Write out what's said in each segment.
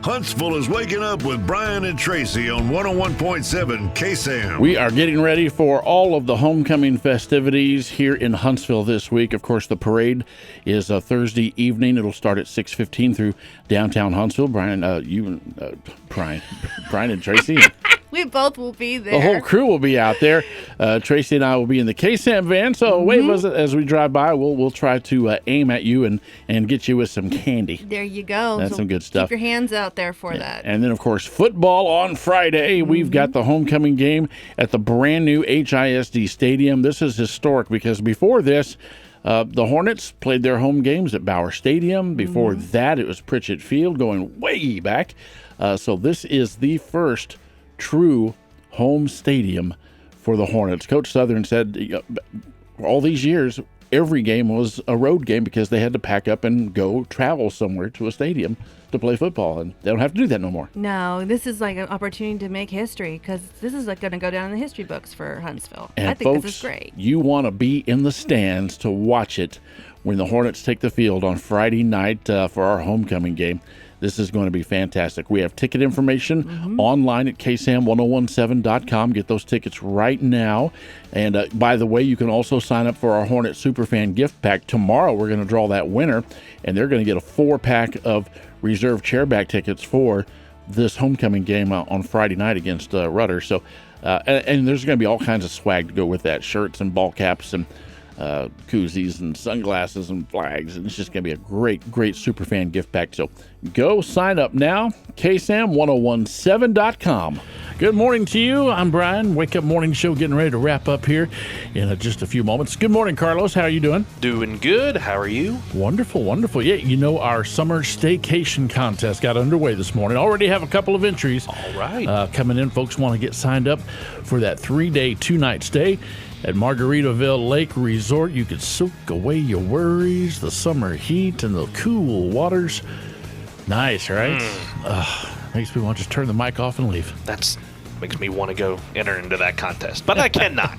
Huntsville is waking up with Bryan and Tracy on 101.7 KSAM. We are getting ready for all of the homecoming festivities here in Huntsville this week. Of course, the parade is Thursday evening. It'll start at 6:15 through downtown Huntsville. Brian, Brian and Tracy. We both will be there. The whole crew will be out there. Tracy and I will be in the KSAM van, so wave us as we drive by. We'll try to aim at you and get you with some candy. There you go. That's some good stuff. Keep your hands out there for that. And then, of course, football on Friday. We've got the homecoming game at the brand new HISD Stadium. This is historic because before this, the Hornets played their home games at Bauer Stadium. Before that, it was Pritchett Field, going way back. So this is the first true home stadium for the Hornets. Coach Southern said all these years, every game was a road game because they had to pack up and go travel somewhere to a stadium to play football, and they don't have to do that no more. No, this is like an opportunity to make history because this is like going to go down in the history books for Huntsville. And I think folks, this is great. You want to be in the stands to watch it when the Hornets take the field on Friday night for our homecoming game. This is going to be fantastic. We have ticket information online at KSAM1017.com. Get those tickets right now. And by the way, you can also sign up for our Hornet Superfan gift pack. Tomorrow, we're going to draw that winner, and they're going to get a 4-pack of reserved chairback tickets for this homecoming game on Friday night against Rudder. So, and there's going to be all kinds of swag to go with that: shirts and ball caps and koozies and sunglasses and flags, and it's just going to be a great Superfan gift pack. So go sign up now, KSAM1017.com. Good morning to you. I'm Bryan. Wake Up Morning Show getting ready to wrap up here in just a few moments. Good morning, Carlos. How are you doing? Doing good. How are you? Wonderful. Yeah, you know, our summer staycation contest got underway this morning. Already have a couple of entries. All right. Coming in. Folks want to get signed up for that 3-day, 2-night stay at Margaritaville Lake Resort. You could soak away your worries, the summer heat, and the cool waters. Nice, right? Makes me want to just turn the mic off and leave. That makes me want to go enter into that contest, but I cannot.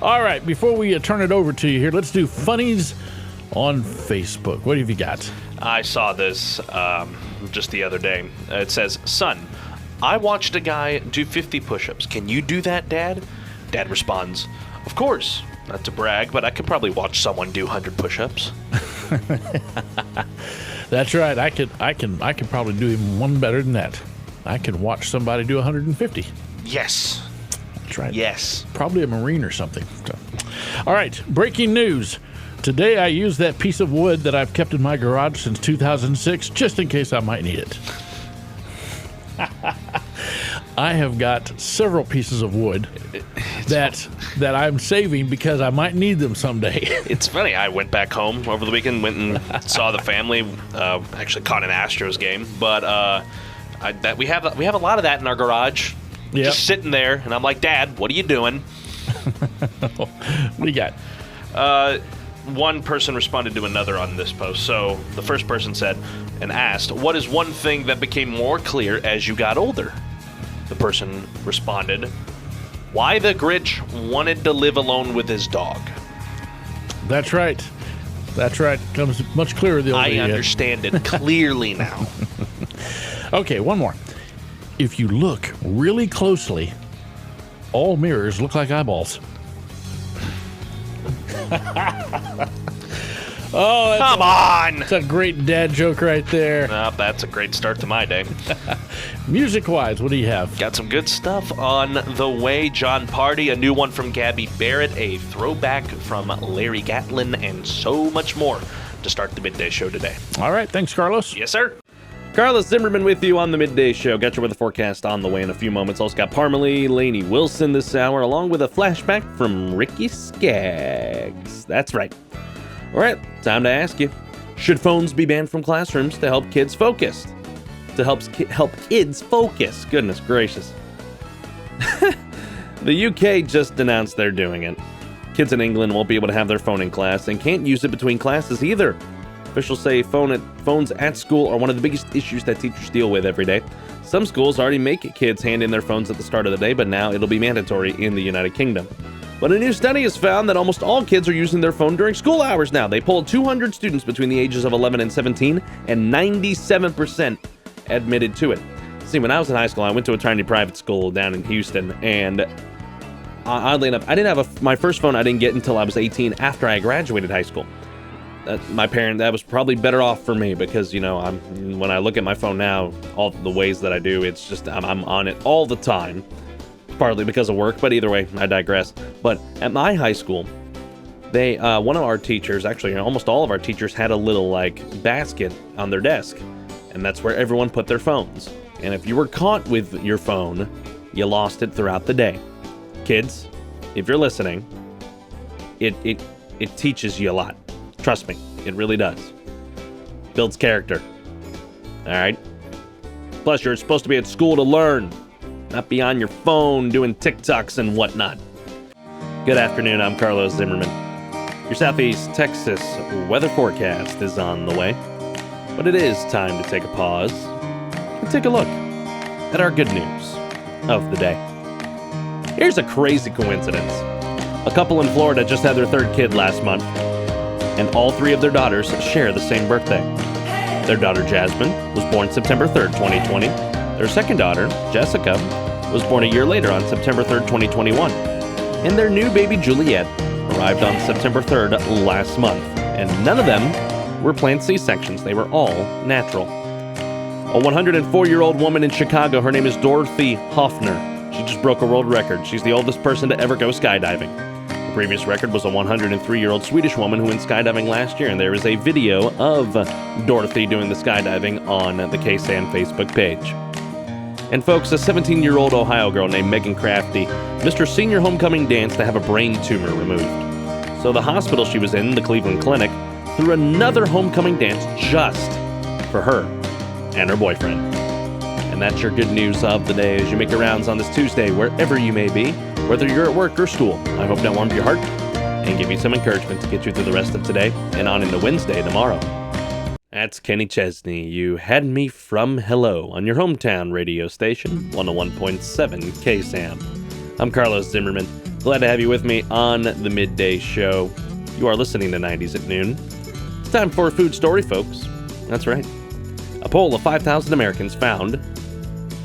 All right, before we turn it over to you here, let's do funnies on Facebook. What have you got? I saw this just the other day. It says, "Son, I watched a guy do 50 push-ups. Can you do that, Dad?" Dad responds, "Of course. Not to brag, but I could probably watch someone do 100 push-ups." That's right. I could probably do even one better than that. I can watch somebody do 150. Yes. That's right. Yes. Probably a Marine or something. So. All right. Breaking news. Today I used that piece of wood that I've kept in my garage since 2006, just in case I might need it. I have got several pieces of wood that I'm saving because I might need them someday. It's funny. I went back home over the weekend, went and saw the family. Actually caught an Astros game, but we have a lot of that in our garage, just sitting there. And I'm like, "Dad, what are you doing?" What do you got? One person responded to another on this post. So the first person said and asked, "What is one thing that became more clear as you got older?" The person responded, "Why the Grinch wanted to live alone with his dog." That's right. Comes much clearer the older I you get. understand it clearly now. Okay, one more. If you look really closely, all mirrors look like eyeballs. Oh, come on! That's a great dad joke right there. That's a great start to my day. Music-wise, what do you have? Got some good stuff on the way. John Party, a new one from Gabby Barrett, a throwback from Larry Gatlin, and so much more to start the midday show today. All right, thanks, Carlos. Yes, sir. Carlos Zimmermann with you on the midday show. Got your weather forecast on the way in a few moments. Also got Parmalee, Lainey Wilson this hour, along with a flashback from Ricky Skaggs. That's right. All right, time to ask you, should phones be banned from classrooms to help kids focus? Help kids focus. Goodness gracious. The UK just announced they're doing it. Kids in England won't be able to have their phone in class and can't use it between classes either. Officials say phones at school are one of the biggest issues that teachers deal with every day. Some schools already make kids hand in their phones at the start of the day, but now it'll be mandatory in the United Kingdom. But a new study has found that almost all kids are using their phone during school hours now. They polled 200 students between the ages of 11 and 17, and 97% admitted to it. See, when I was in high school, I went to a tiny private school down in Houston, and oddly enough, I didn't have my first phone I didn't get until I was 18 after I graduated high school. That was probably better off for me because, when I look at my phone now, all the ways that I do, it's just, I'm on it all the time. Partly because of work, but either way, I digress. But at my high school, one of our teachers, actually almost all of our teachers, had a little basket on their desk, and that's where everyone put their phones. And if you were caught with your phone, you lost it throughout the day. Kids, if you're listening, it teaches you a lot. Trust me, it really does. Builds character. All right? Plus, you're supposed to be at school to learn, not be on your phone doing TikToks and whatnot. Good afternoon, I'm Carlos Zimmermann. Your Southeast Texas weather forecast is on the way, but it is time to take a pause and take a look at our good news of the day. Here's a crazy coincidence. A couple in Florida just had their third kid last month, and all three of their daughters share the same birthday. Their daughter Jasmine was born September 3rd, 2020. Their second daughter, Jessica, was born a year later on September 3rd, 2021. And their new baby Juliet arrived on September 3rd last month. And none of them were planned C-sections. They were all natural. A 104-year-old woman in Chicago, her name is Dorothy Hoffner. She just broke a world record. She's the oldest person to ever go skydiving. The previous record was a 103-year-old Swedish woman who went skydiving last year, and there is a video of Dorothy doing the skydiving on the KSAM Facebook page. And folks, a 17-year-old Ohio girl named Megan Crafty missed her senior homecoming dance to have a brain tumor removed. So the hospital she was in, the Cleveland Clinic, threw another homecoming dance just for her and her boyfriend. And that's your good news of the day as you make your rounds on this Tuesday, wherever you may be, whether you're at work or school. I hope that warmed your heart and give you some encouragement to get you through the rest of today and on into Wednesday tomorrow. That's Kenny Chesney. You had me from hello on your hometown radio station, 101.7 KSAM. I'm Carlos Zimmermann. Glad to have you with me on the midday show. You are listening to 90s at noon. It's time for a food story, folks. That's right. A poll of 5,000 Americans found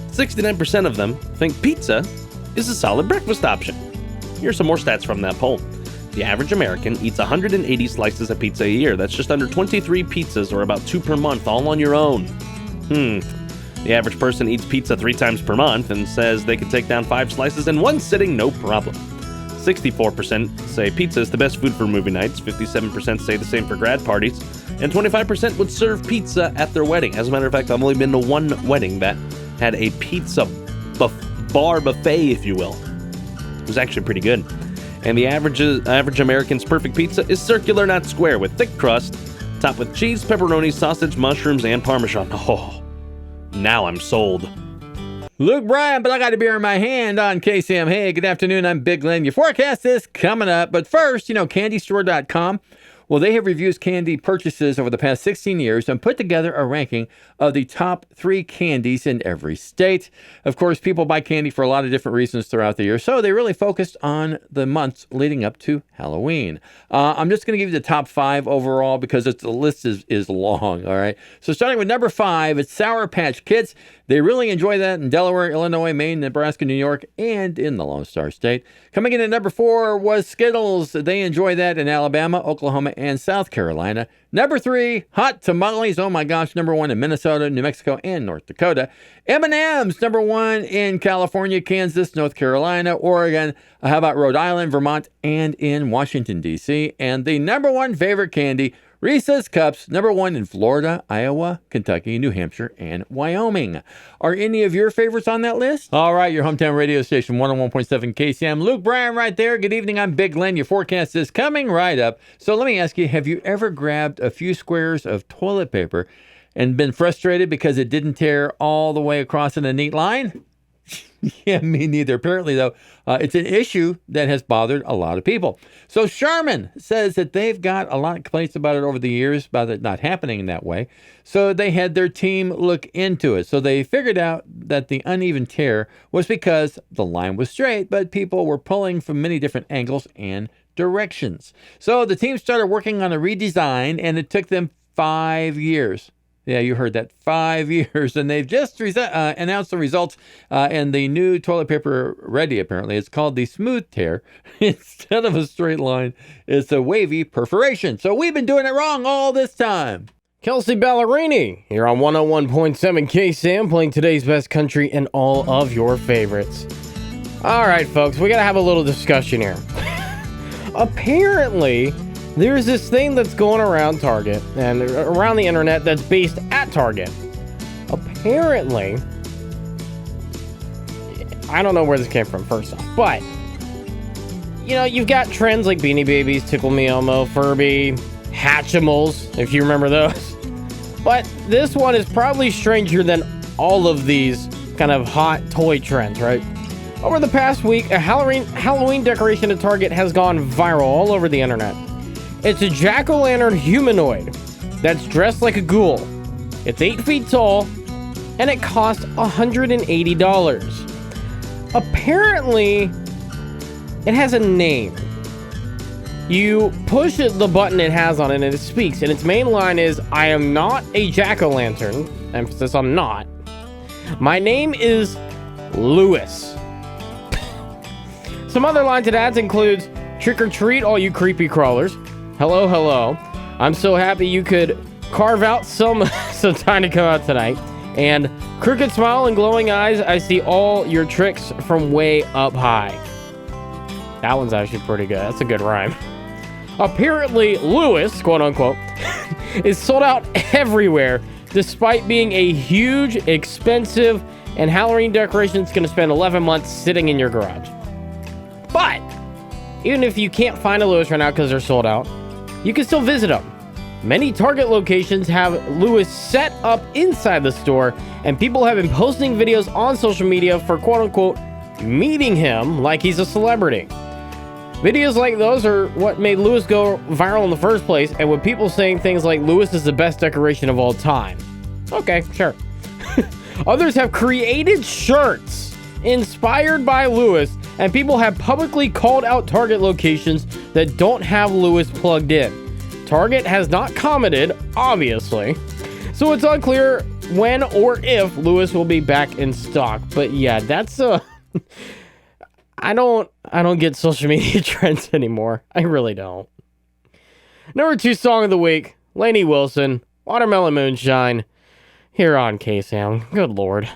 69% of them think pizza is a solid breakfast option. Here's some more stats from that poll. The average American eats 180 slices of pizza a year. That's just under 23 pizzas, or about 2 per month, all on your own. The average person eats pizza 3 times per month and says they could take down 5 slices in one sitting, no problem. 64% say pizza is the best food for movie nights. 57% say the same for grad parties. And 25% would serve pizza at their wedding. As a matter of fact, I've only been to one wedding that had a pizza bar buffet, if you will. It was actually pretty good. And the average American's perfect pizza is circular, not square, with thick crust, topped with cheese, pepperoni, sausage, mushrooms, and Parmesan. Oh, now I'm sold. Luke Bryan, but I got a beer in my hand on KSAM. Hey, good afternoon. I'm Big Glenn. Your forecast is coming up. But first, candystore.com. Well, they have reviewed candy purchases over the past 16 years and put together a ranking of the top 3 candies in every state. Of course, people buy candy for a lot of different reasons throughout the year, so they really focused on the months leading up to Halloween. I'm just going to give you the top 5 overall because the list is long, all right? So starting with number 5, it's Sour Patch Kids. They really enjoy that in Delaware, Illinois, Maine, Nebraska, New York, and in the Lone Star State. Coming in at number 4 was Skittles. They enjoy that in Alabama, Oklahoma, and South Carolina. Number 3, Hot Tamales. Oh my gosh, number 1 in Minnesota, New Mexico, and North Dakota. M&M's, number 1 in California, Kansas, North Carolina, Oregon. How about Rhode Island, Vermont, and in Washington, D.C.? And the number 1 favorite candy, Reese's Cups, number 1 in Florida, Iowa, Kentucky, New Hampshire, and Wyoming. Are any of your favorites on that list? All right, your hometown radio station, 101.7 KSAM. Luke Bryan right there. Good evening, I'm Big Glenn. Your forecast is coming right up. So let me ask you, have you ever grabbed a few squares of toilet paper and been frustrated because it didn't tear all the way across in a neat line? Yeah, me neither. Apparently, though, it's an issue that has bothered a lot of people. So Sherman says that they've got a lot of complaints about it over the years, about it not happening in that way. So they had their team look into it. So they figured out that the uneven tear was because the line was straight, but people were pulling from many different angles and directions. So the team started working on a redesign, and it took them 5 years. Yeah, you heard that. 5 years. And they've just announced the results. And the new toilet paper ready, apparently. It's called the Smooth Tear. Instead of a straight line, it's a wavy perforation. So we've been doing it wrong all this time. Kelsey Ballerini here on 101.7 KSAM, playing today's best country and all of your favorites. All right, folks, we got to have a little discussion here. Apparently, there's this thing that's going around Target and around the internet that's based at Target. Apparently, I don't know where this came from, first off, but, you know, you've got trends like Beanie Babies, Tickle Me Elmo, Furby, Hatchimals, if you remember those. But this one is probably stranger than all of these kind of hot toy trends, right? Over the past week, a Halloween decoration at Target has gone viral all over the internet. It's a jack-o'-lantern humanoid that's dressed like a ghoul. It's 8 feet tall, and it costs $180. Apparently, it has a name. You push the button it has on it, and it speaks, and its main line is, "I am not a jack-o'-lantern," emphasis on not. "My name is Lewis." Some other lines it adds includes, "Trick or treat, all you creepy crawlers. Hello, hello. I'm so happy you could carve out some time to come out tonight. And crooked smile and glowing eyes, I see all your tricks from way up high." That one's actually pretty good. That's a good rhyme. Apparently, Lewis, quote unquote, is sold out everywhere, despite being a huge, expensive, and Halloween decoration that's going to spend 11 months sitting in your garage. But even if you can't find a Lewis right now because they're sold out, you can still visit them. Many Target locations have Lewis set up inside the store, and people have been posting videos on social media for quote unquote meeting him like he's a celebrity. Videos like those are what made Lewis go viral in the first place, and with people saying things like Lewis is the best decoration of all time. Okay, sure. Others have created shirts inspired by Lewis, and people have publicly called out Target locations that don't have Lewis plugged in. Target has not commented, obviously, so it's unclear when or if Lewis will be back in stock. But yeah, that's I don't get social media trends anymore. I really don't. Number 2 song of the week, Lainey Wilson, Watermelon Moonshine, here on KSAM. Good Lord.